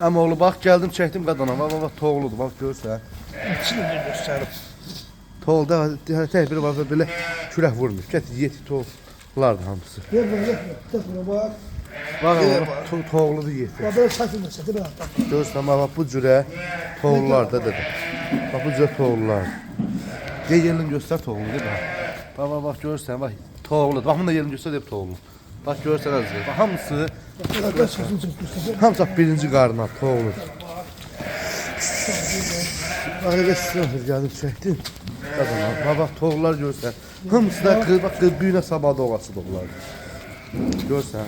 Ama oğlu bak geldim çektim kadına. Bak toğludur bak görürsən. İçini de gösterip. Toğulda tek bir var böyle kürək vurmuş. Get yeti toğullardı hamısı. Ver böyle. Tek bak. Bak toğludur yeti. Ya böyle çatılmışsa değil mi? Görürsən bak bu cürə toğullarda dedim. Bak bu cürə toğullar. Gel yerini göster toğulu değil mi? Bak görürsən bak toğuludur. Bak bunu da yerini göster hep toğulu. Bak görürsən azı. Bak hamısı hamısı birinci qarına toğuludur. Bak elə sınır geldim çektim. Bak toğullar görürsən. Hamısı da bak büyüne sabah doğası doğular. Görürsən.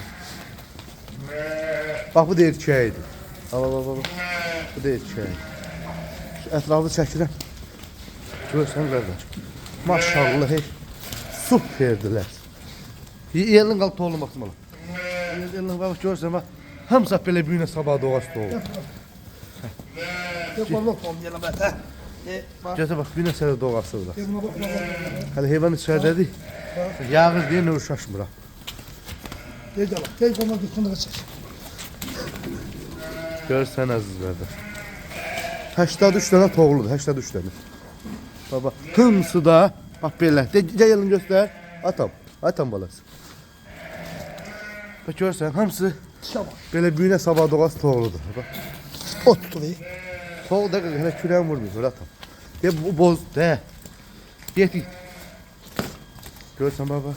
Bak bu da erkeğiydi. Bak. Bu da erkeğiydi. Şu etrafı çəkirəm. Görürsən qardaş. Maşallah hey. Süperdiler. Yelin qalıb toğulun baxsın bana. Yelin bak görürsən bak. Hamısı belə büyüne sabah doğası doğur. Yok bak diyelim ben. Götür bak büyüne sabah doğası da. Bak. Hadi hayvan içəridədir. Yağır deyə nə uşaşmıram. Gel bak. Gel komak üstünde çek. Görürsən əzizlərdə. 83 dənə toğludur, 83 dənə. Baba, hamısı da bax belə. Gəl yelin göstər. Atam balası. Bak görürsən hamısı Şabak. belə büyünə sabah doğası toğludur. Bak. Ot tutuyor. Toğul da hələ kürən vurmuyor, atam. De bu boz, de. Yeti. Görürsən baba.